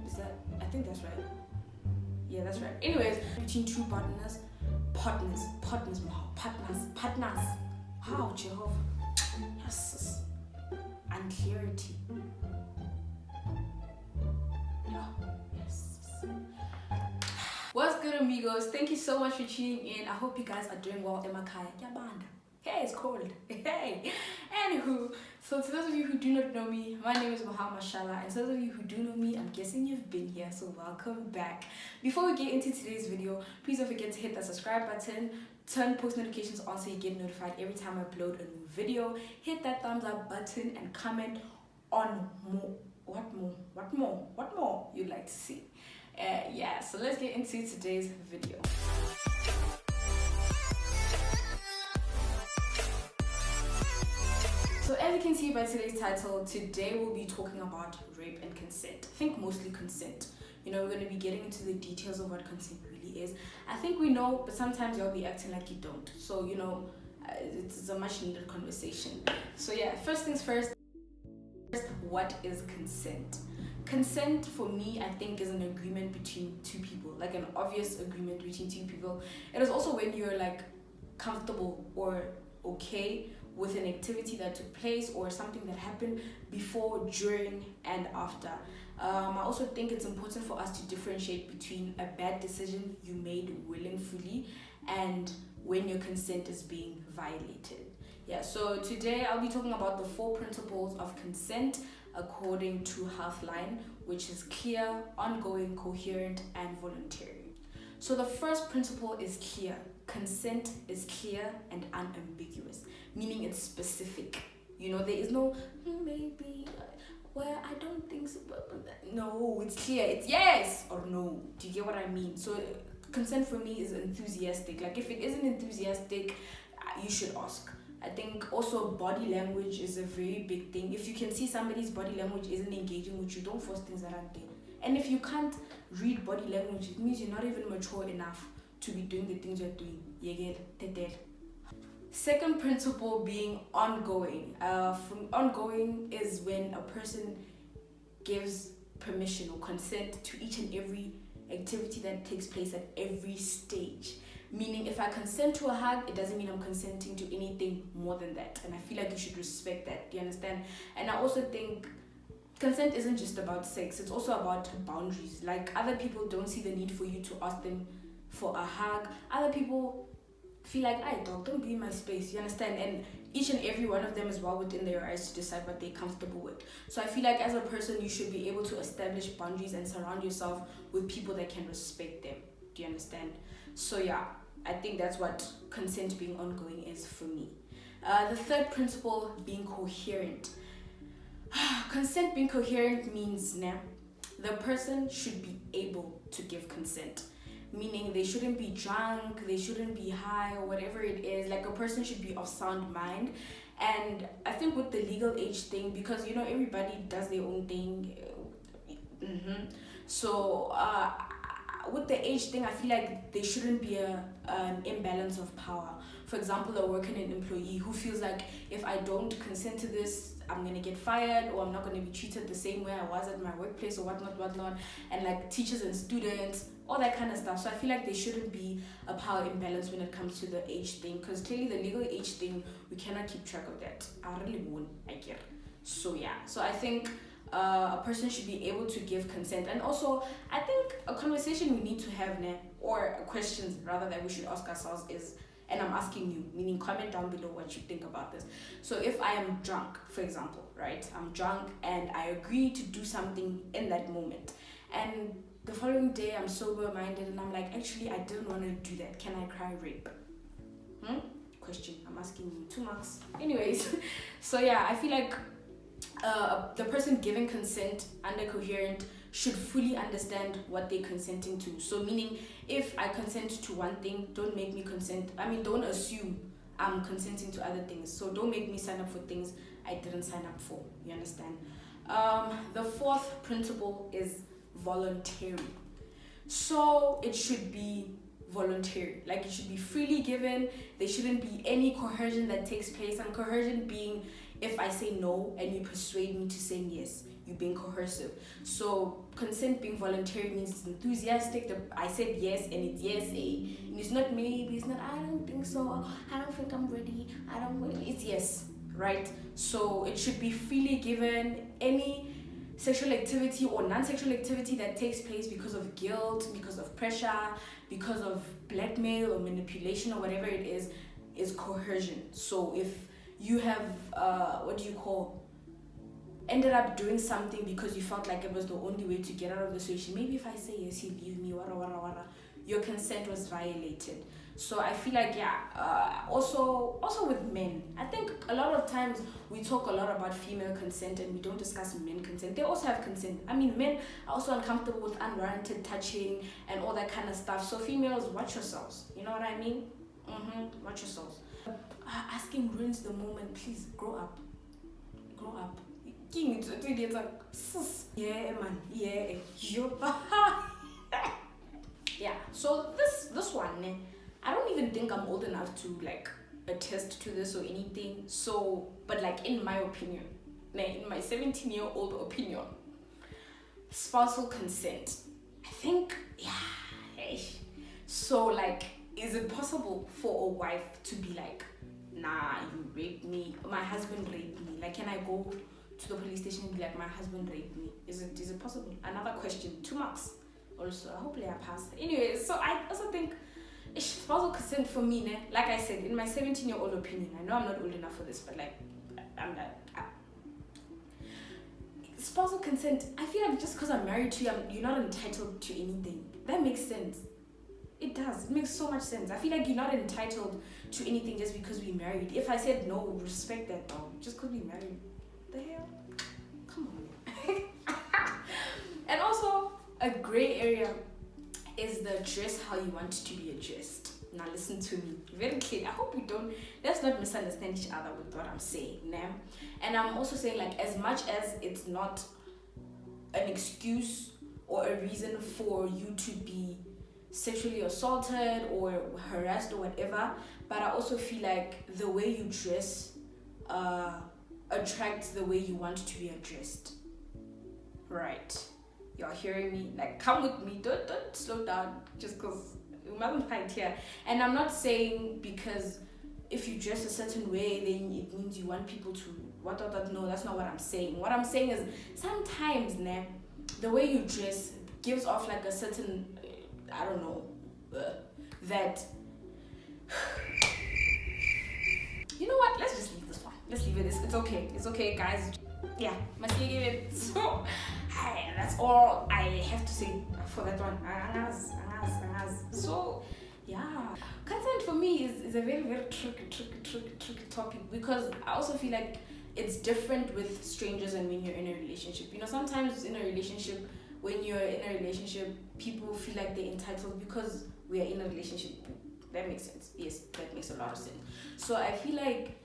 Is that? I think that's right. Yeah, that's right. Anyways, between two partners. How, Jehovah? Yes. And clarity. Yeah. Yes. What's good, amigos? Thank you so much for tuning in. I hope you guys are doing well. Hey, it's cold. Hey. Anywho, so to those of you who do not know me, my name is Muhammad Mashallah, and to those of you who do know me, I'm guessing you've been here, so welcome back. Before we get into today's video, please don't forget to hit that subscribe button, turn post notifications on so you get notified every time I upload a new video, hit that thumbs up button, and comment on what more you'd like to see. Yeah, so let's get into today's video. So as you can see by today's title, today we'll be talking about rape and consent. I think mostly consent. You know, we're going to be getting into the details of what consent really is. I think we know, but sometimes you'll be acting like you don't. So, you know, it's a much needed conversation. So yeah, first things first, what is consent? Consent for me, I think, is an agreement between two people, like an obvious agreement between two people. It is also when you're like comfortable or okay with an activity that took place or something that happened before, during, and after. I also think it's important for us to differentiate between a bad decision you made willingly and when your consent is being violated. Yeah, so today I'll be talking about the 4 principles of consent according to Healthline, which is clear, ongoing, coherent, and voluntary. So the first principle is clear. Consent is clear and unambiguous, meaning it's specific. You know, there is no maybe, well, I don't think so, but no, it's clear. It's yes or no. Do you get what I mean? So consent for me is enthusiastic. Like if it isn't enthusiastic, you should ask. I think also body language is a very big thing. If you can see somebody's body language isn't engaging with you, don't force things that aren't there. And if you can't read body language, it means you're not even mature enough to be doing the things you're doing. Second principle being ongoing. Ongoing is when a person gives permission or consent to each and every activity that takes place at every stage. Meaning if I consent to a hug, it doesn't mean I'm consenting to anything more than that. And I feel like you should respect that. Do you understand? And I also think consent isn't just about sex. It's also about boundaries. Like other people don't see the need for you to ask them for a hug. Other people feel like, "Hey dog, don't be in my space." You understand? And each and every one of them is well within their rights to decide what they're comfortable with. So I feel like as a person, you should be able to establish boundaries and surround yourself with people that can respect them. Do you understand? So yeah, I think that's what consent being ongoing is for me. The third principle being coherent. Consent being coherent means the person should be able to give consent. Meaning they shouldn't be drunk, they shouldn't be high or whatever it is. Like a person should be of sound mind. And I think with the legal age thing, because you know everybody does their own thing. So with the age thing, I feel like there shouldn't be an imbalance of power. For example, a worker and an employee who feels like if I don't consent to this, I'm gonna get fired, or I'm not gonna be treated the same way I was at my workplace, or whatnot, and like teachers and students, all that kind of stuff. So I feel like there shouldn't be a power imbalance when it comes to the age thing, because clearly the legal age thing, we cannot keep track of that. I really won't, I get. So yeah, so I think a person should be able to give consent. And also, I think a conversation we need to have now, or questions rather that we should ask ourselves is, and I'm asking you, meaning comment down below what you think about this. So if I am drunk, for example, right? I'm drunk and I agree to do something in that moment. And the following day I'm sober-minded and I'm like, actually, I didn't want to do that. Can I cry rape? Question, I'm asking you, 2 marks. Anyways, so yeah, I feel like the person giving consent under coherent should fully understand what they're consenting to. So meaning, if I consent to one thing, don't make me consent. Don't assume I'm consenting to other things. So don't make me sign up for things I didn't sign up for. You understand? The fourth principle is voluntary. So it should be voluntary. Like it should be freely given. There shouldn't be any coercion that takes place. And coercion being if I say no and you persuade me to say yes. you're being coercive. So consent being voluntary means it's enthusiastic. I said yes and it's yes, and it's not maybe, it's not I don't think so, I don't think I'm ready, I don't, it's yes, right? So it should be freely given. Any sexual activity or non-sexual activity that takes place because of guilt, because of pressure, because of blackmail or manipulation or whatever it is coercion. So if you have ended up doing something because you felt like it was the only way to get out of the situation, maybe if I say yes, you leave me, your consent was violated. So I feel like also with men, I think a lot of times we talk a lot about female consent and we don't discuss men consent. They also have consent. I mean, men are also uncomfortable with unwarranted touching and all that kind of stuff. So females, watch yourselves. You know what I mean? Watch yourselves. Asking ruins the moment. Please grow up. King, it's like yeah, man, yeah, yeah. So this one, I don't even think I'm old enough to like attest to this or anything. So, but like in my opinion, in my 17-year-old opinion, spousal consent, I think, so like, is it possible for a wife to be like, nah, you raped me, my husband raped me, like, can I go to the police station and be like, my husband raped me? Is it possible? Another question, 2 marks also. Hopefully I pass. Anyway, so I also think spousal consent for me, like I said, in my 17-year-old opinion, I know I'm not old enough for this, but like, I'm not. Spousal consent, I feel like just because I'm married to you, you're not entitled to anything. That makes sense. It does. It makes so much sense. I feel like you're not entitled to anything just because we're married. If I said no, respect that though. Just because we're married. The hell? Come on. And also, a gray area is the dress how you want to be addressed. Now listen to me very clearly. I hope let's not misunderstand each other with what I'm saying. And I'm also saying, like, as much as it's not an excuse or a reason for you to be sexually assaulted or harassed or whatever, but I also feel like the way you dress attracts the way you want to be addressed. Right? You're hearing me? Like, come with me. Don't slow down just because you mustn't fight here. And I'm not saying because if you dress a certain way, then it means you want people to no, that's not what I'm saying. What I'm saying is sometimes the way you dress gives off like a certain I don't know that you know what, let's just leave this one. Let's leave it. It's okay guys. Yeah, must give it. So that's all I have to say for that one. So yeah, consent for me is a very, very tricky topic, because I also feel like it's different with strangers and when you're in a relationship. You know, sometimes when you're in a relationship, people feel like they're entitled because we are in a relationship. That makes sense. Yes, that makes a lot of sense. So I feel like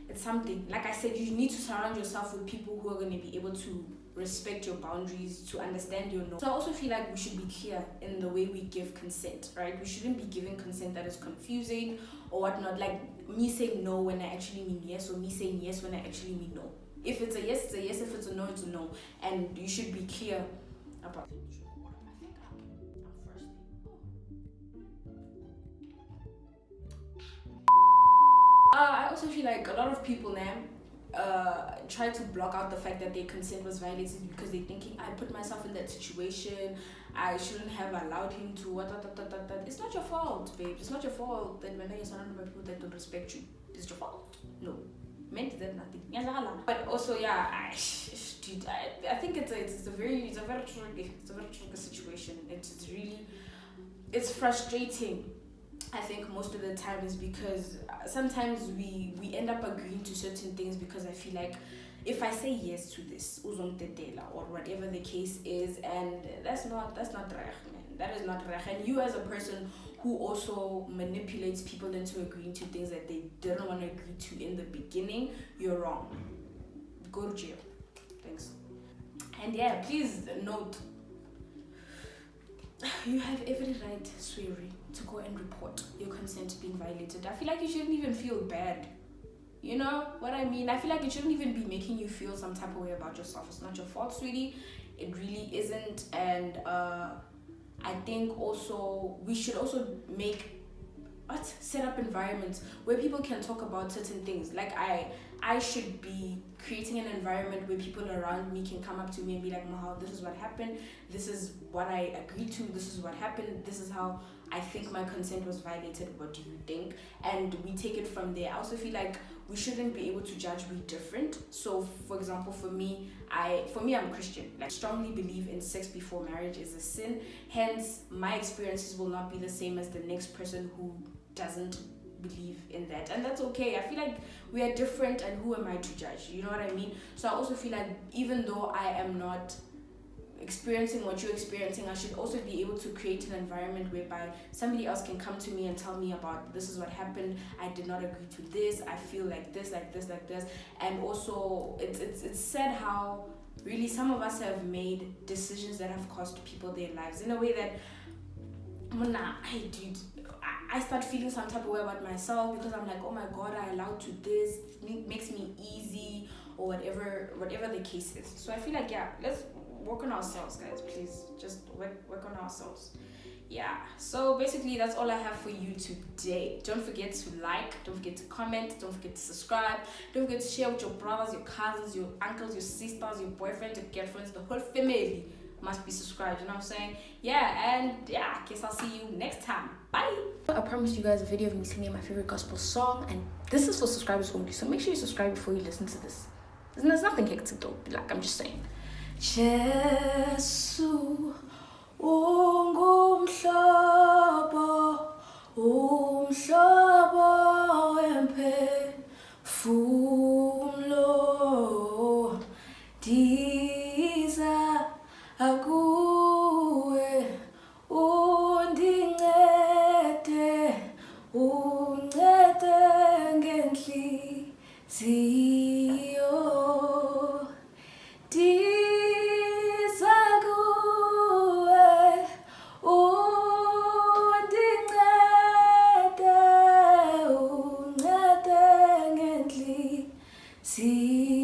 it's something. Like I said, you need to surround yourself with people who are going to be able to respect your boundaries, to understand your no. So I also feel like we should be clear in the way we give consent, right? We shouldn't be giving consent that is confusing or whatnot. Like me saying no when I actually mean yes, or me saying yes when I actually mean no. If it's a yes, it's a yes. If it's a no, it's a no. And you should be clear about it. I think I'm thirsty. I also feel like a lot of people now try to block out the fact that their consent was violated because they're thinking, I put myself in that situation, I shouldn't have allowed him to It's not your fault, babe. It's not your fault that when you're surrounded by people that don't respect you. It's your fault. No. Men did nothing. But also, yeah, I think it's a very tricky situation. It's frustrating. I think most of the time is because sometimes we end up agreeing to certain things because I feel like if I say yes to this, or whatever the case is, and that's not rech, man. That is not rech. And you as a person who also manipulates people into agreeing to things that they didn't want to agree to in the beginning, you're wrong. Go to jail. Thanks. And yeah, please note, you have every right, sweetie, to go and report your consent being violated. I feel like you shouldn't even feel bad. You know what I mean? I feel like it shouldn't even be making you feel some type of way about yourself. It's not your fault, sweetie. It really isn't. And I think also we should also set up environments where people can talk about certain things. Like I should be creating an environment where people around me can come up to me and be like, Mahal, this is what happened, this is what I agreed to, this is what happened, this is how I think my consent was violated, what do you think? And we take it from there. I also feel like we shouldn't be able to judge we different. So for example, for me I'm Christian. Like, strongly believe in sex before marriage is a sin. Hence my experiences will not be the same as the next person who doesn't believe in that, and that's okay. I feel like we are different, and who am I to judge? You know what I mean? So I also feel like even though I am not experiencing what you're experiencing, I should also be able to create an environment whereby somebody else can come to me and tell me about, this is what happened, I did not agree to this, I feel like this, like this, like this. And also it's sad how really some of us have made decisions that have cost people their lives in a way that I start feeling some type of way about myself, because I'm like, oh my god, I allowed to this, it makes me easy, or whatever the case is. So I feel like, yeah, let's work on ourselves, guys. Please just work on ourselves. Yeah, so basically that's all I have for you today. Don't forget to like, don't forget to comment, don't forget to subscribe, don't forget to share with your brothers, your cousins, your uncles, your sisters, your boyfriends, your girlfriends, the whole family must be subscribed. You know what I'm saying? Yeah, and yeah, I guess I'll see you next time. Bye. I promised you guys a video of me singing my favorite gospel song, and this is for subscribers only, so make sure you subscribe before you listen to this. There's nothing hectic though, like, I'm just saying. Jesu ungumhlobo emphefumlo ndiza akuwe uncede ngenhliziyo ndiza kuwe uncede ngenhliziyo.